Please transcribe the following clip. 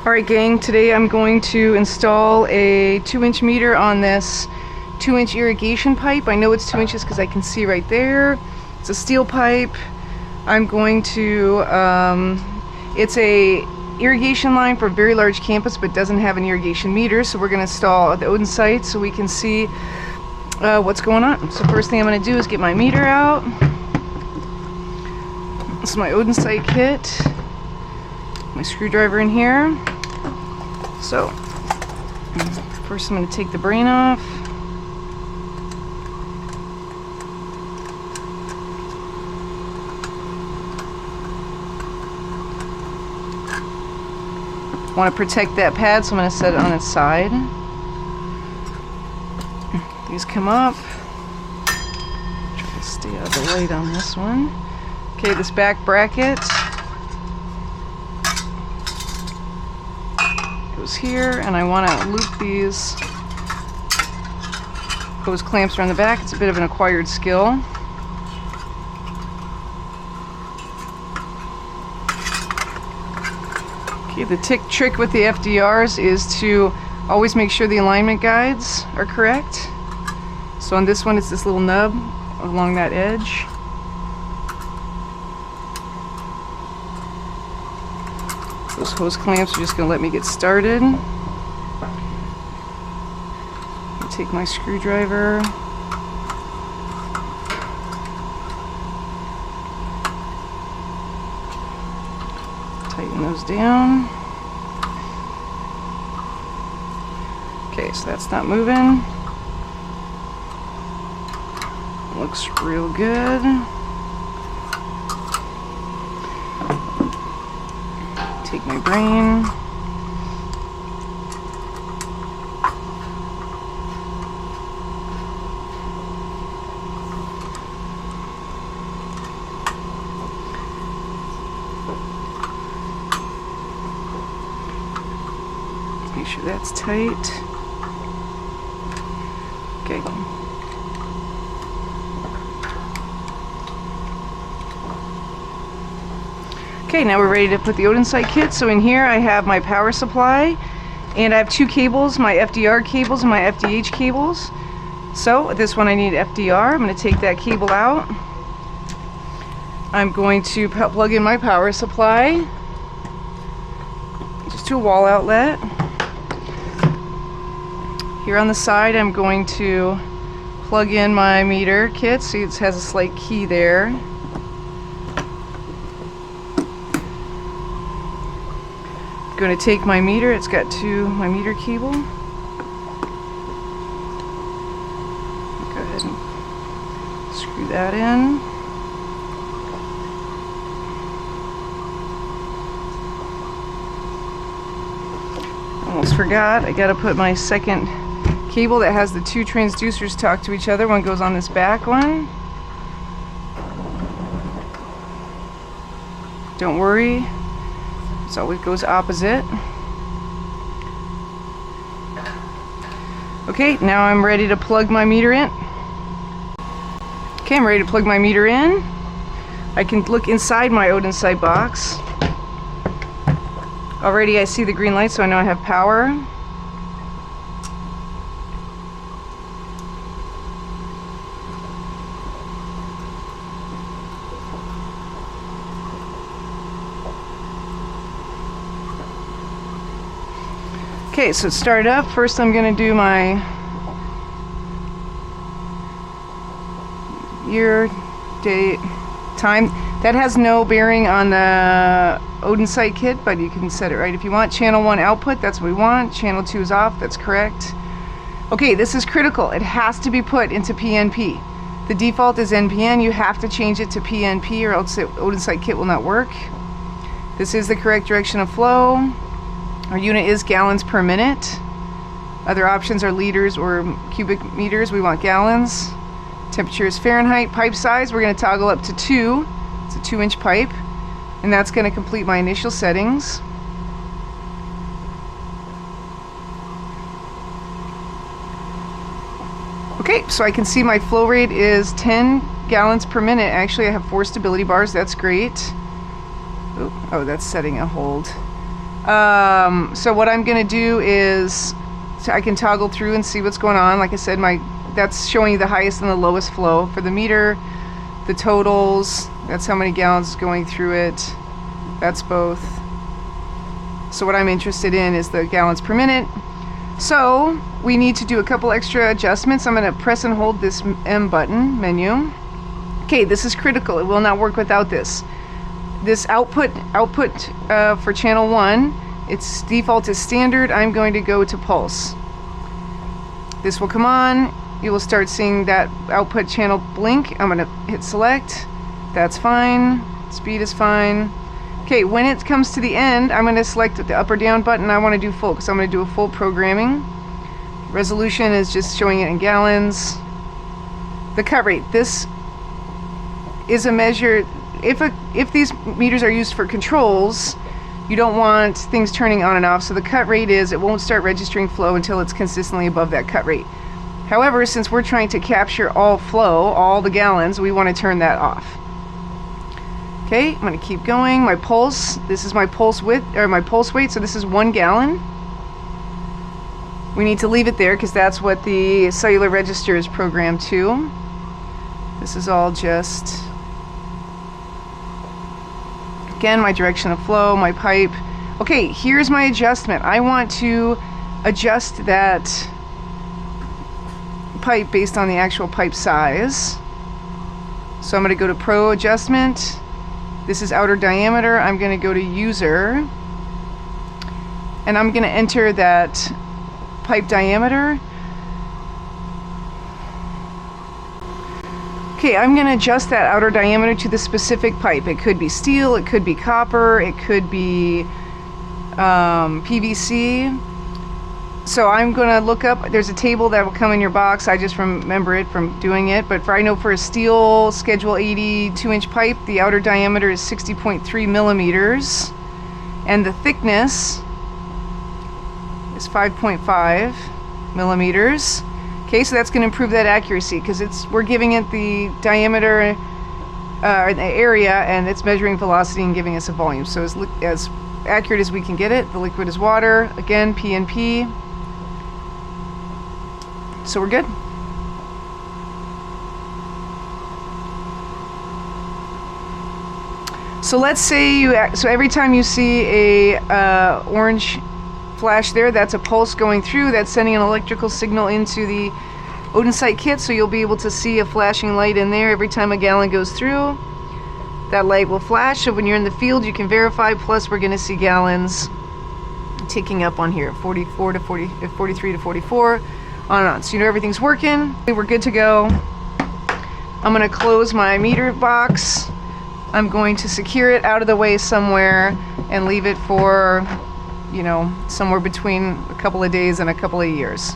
Alright gang, today I'm going to install a 2-inch meter on this 2-inch irrigation pipe. I know it's 2 inches because I can see right there. It's a steel pipe. I'm going to, it's a irrigation line for a very large campus but doesn't have an irrigation meter, so we're going to install the OdinSight so we can see what's going on. So first thing I'm going to do is get my meter out. This is my OdinSight kit. My screwdriver in here. So first I'm going to take the brain off. I want to protect that pad, so I'm going to set it on its side. These come up. Try to stay out of the light on this one. Okay, this back bracket goes here, and I want to loop these hose clamps around the back. It's a bit of an acquired skill. Okay, the trick with the FDRs is to always make sure the alignment guides are correct. So on this one, it's this little nub along that edge. Those hose clamps are just going to let me get started. Take my screwdriver. Tighten those down. Okay, so that's not moving. Looks real good. Take my brain. Make sure that's tight. Okay. Okay, now we're ready to put the OdinSight kit. So in here I have my power supply, and I have two cables, my FDR cables and my FDH cables. So this one I need FDR. I'm going to take that cable out. I'm going to plug in my power supply just to a wall outlet. Here on the side I'm going to plug in my meter kit. See, it has a slight key there. Going to take my meter, it's got my meter cable. Go ahead and screw that in. Almost forgot, I got to put my second cable that has the two transducers talk to each other. One goes on this back one. Don't worry. It always goes opposite. Okay, now I'm ready to plug my meter in. Okay, I'm ready to plug my meter in. I can look inside my OdinSight box. Already I see the green light, so I know I have power. Okay, so it started up. First I'm going to do my year, date, time. That has no bearing on the OdinSight kit, but you can set it right if you want. Channel 1 output, that's what we want. Channel 2 is off, that's correct. Okay, this is critical. It has to be put into PNP. The default is NPN. You have to change it to PNP or else the OdinSight kit will not work. This is the correct direction of flow. Our unit is gallons per minute. Other options are liters or cubic meters. We want gallons. Temperature is Fahrenheit. Pipe size, we're going to toggle up to 2. It's a 2-inch pipe. And that's going to complete my initial settings. Okay, so I can see my flow rate is 10 gallons per minute. Actually, I have 4 stability bars. That's great. Oh, that's setting a hold. So what I'm going to do is I can toggle through and see what's going on. Like I said, that's showing you the highest and the lowest flow for the meter. The totals, that's how many gallons going through it. That's both. So what I'm interested in is the gallons per minute. So we need to do a couple extra adjustments. I'm going to press and hold this M button menu. Okay, this is critical. It will not work without this. This output for channel 1, its default is standard. I'm going to go to pulse. This will come on. You will start seeing that output channel blink. I'm going to hit select. That's fine. Speed is fine. Okay, when it comes to the end, I'm going to select the up or down button. I want to do full because I'm going to do a full programming. Resolution is just showing it in gallons. The cut rate. This is a measure. If these meters are used for controls, you don't want things turning on and off. So the cut rate is, it won't start registering flow until it's consistently above that cut rate. However, since we're trying to capture all flow, all the gallons, we want to turn that off. Okay, I'm going to keep going. My pulse, this is my pulse width, or my pulse weight, so this is 1 gallon. We need to leave it there because that's what the cellular register is programmed to. This is all just, again, my direction of flow, my pipe. Okay, here's my adjustment. I want to adjust that pipe based on the actual pipe size. So I'm going to go to Pro Adjustment. This is outer diameter. I'm going to go to User. And I'm going to enter that pipe diameter. Okay, I'm going to adjust that outer diameter to the specific pipe. It could be steel, it could be copper, it could be PVC. So I'm going to look up, there's a table that will come in your box. I just remember it from doing it. But I know for a steel Schedule 80 2-inch pipe, the outer diameter is 60.3 millimeters. And the thickness is 5.5 millimeters. Okay, so that's going to improve that accuracy because we're giving it the diameter, the area, and it's measuring velocity and giving us a volume. So as accurate as we can get it. The liquid is water. Again, PNP. So we're good. So let's say so every time you see a orange flash there, that's a pulse going through. That's sending an electrical signal into the OdinSight kit, so you'll be able to see a flashing light in there every time a gallon goes through. That light will flash, so when you're in the field you can verify, plus we're going to see gallons ticking up on here, 44 to 40, 43 to 44, on and on. So you know everything's working. We're good to go. I'm going to close my meter box. I'm going to secure it out of the way somewhere and leave it for, you know, somewhere between a couple of days and a couple of years.